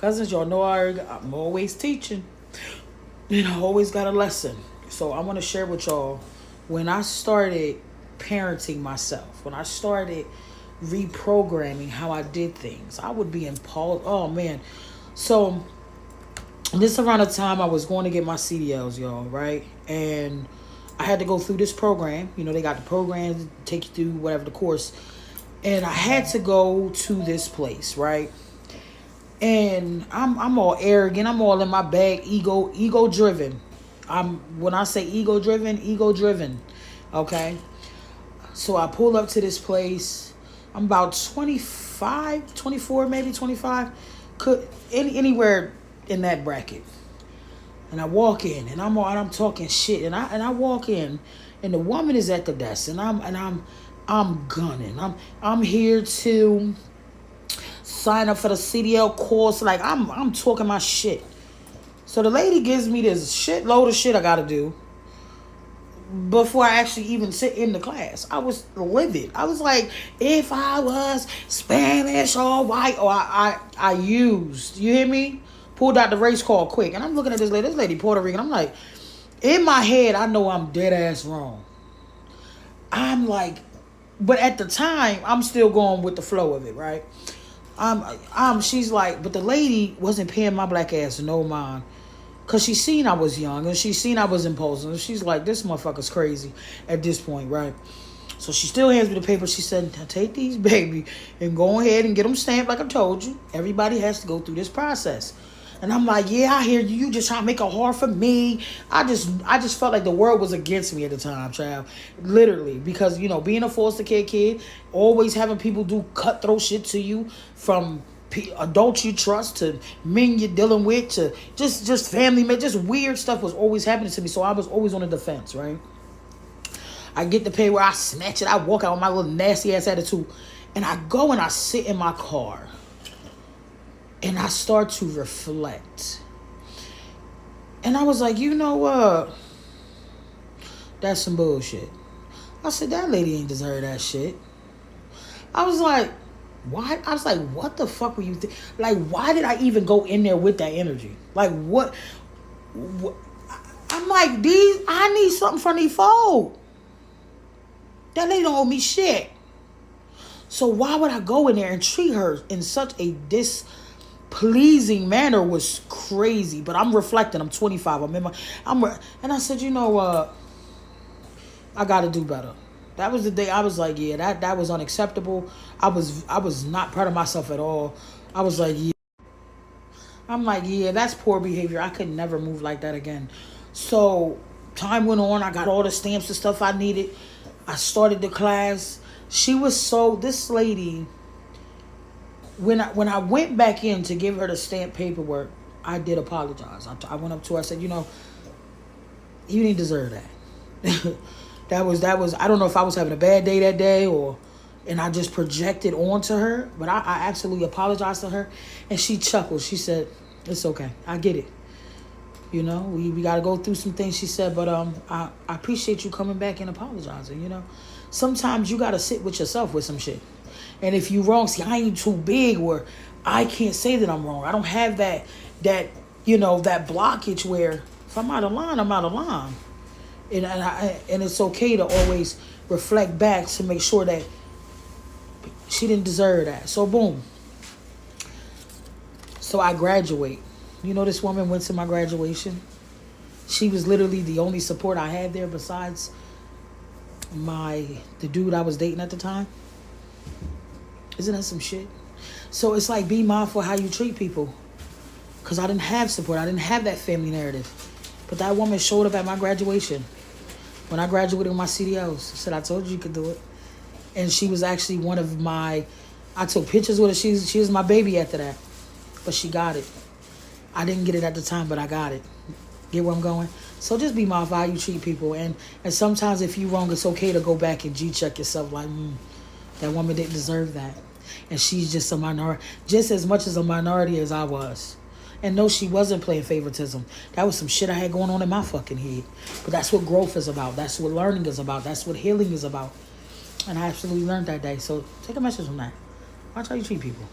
cousins, y'all know I'm always teaching. You know, I always got a lesson. So I want to share with y'all when I started parenting myself, when I started reprogramming how I did things, I would be impulsive. Oh man. So this around the time I was going to get my CDLs, y'all, right? And I had to go through this program. You know, they got the program to take you through whatever the course. And I had to go to this place, right? And I'm all arrogant. I'm all in my bag, ego driven. When I say ego driven. Okay? So I pull up to this place. I'm about 25, 24, maybe 25. Anywhere in that bracket. And I walk in and I'm talking shit. And I walk in and the woman is at the desk and I'm gunning. I'm here to sign up for the CDL course. Like I'm talking my shit. So the lady gives me this shitload of shit I gotta do before I actually even sit in the class. I was livid. I was like, if I was Spanish or white, or I used, you hear me? Pulled out the race card quick. And I'm looking at this lady Puerto Rican. I'm like, in my head, I know I'm dead ass wrong. I'm like, but at the time, I'm still going with the flow of it, right? She's like, but the lady wasn't paying my black ass no mind. Because she seen I was young and she seen I was impulsive. And she's like, this motherfucker's crazy at this point, right? So she still hands me the paper. She said, now take these, baby, and go ahead and get them stamped like I told you. Everybody has to go through this process. And I'm like, yeah, I hear you. You just trying to make it hard for me. I just felt like the world was against me at the time, child. Literally. Because, you know, being a foster kid, always having people do cutthroat shit to you, from adults you trust to men you're dealing with to just family, man. Just weird stuff was always happening to me. So I was always on the defense, right? I get the pay where I snatch it. I walk out with my little nasty ass attitude. And I go and I sit in my car. And I start to reflect. And I was like, you know what? That's some bullshit. I said, that lady ain't deserve that shit. I was like, why? I was like, what the fuck were you like, why did I even go in there with that energy? Like, what? I'm like, I need something from these folk. That lady don't owe me shit. So why would I go in there and treat her in such a displeasing manner? Was crazy. But I'm reflecting. I'm 25. And I said, you know what? I got to do better. That was the day I was like, yeah, that was unacceptable. I was not proud of myself at all. I was like, yeah. I'm like, yeah, that's poor behavior. I could never move like that again. So time went on. I got all the stamps and stuff I needed. I started the class. This lady, when I went back in to give her the stamp paperwork, I did apologize. I went up to her. I said, you know, you didn't deserve that. That was, I don't know if I was having a bad day that day and I just projected onto her, but I absolutely apologized to her. And she chuckled. She said, it's okay. I get it. You know, we got to go through some things, she said, but I appreciate you coming back and apologizing, you know. Sometimes you got to sit with yourself with some shit. And if you wrong, see, I ain't too big where I can't say that I'm wrong. I don't have that you know, that blockage where if I'm out of line, I'm out of line. And it's okay to always reflect back to make sure that she didn't deserve that. So boom. So I graduate. You know, this woman went to my graduation. She was literally the only support I had there besides the dude I was dating at the time. Isn't that some shit? So it's like, be mindful how you treat people. Because I didn't have support. I didn't have that family narrative. But that woman showed up at my graduation. When I graduated with my CDLs, she said, I told you could do it. And she was actually one of I took pictures with her. She was my baby after that. But she got it. I didn't get it at the time, but I got it. Get where I'm going? So just be mindful how you treat people. And sometimes if you're wrong, it's okay to go back and G-check yourself. Like, that woman didn't deserve that. And she's just a minority, just as much as a minority as I was. And no, she wasn't playing favoritism. That was some shit I had going on in my fucking head. But that's what growth is about. That's what learning is about. That's what healing is about. And I absolutely learned that day. So take a message from that. Watch how you treat people.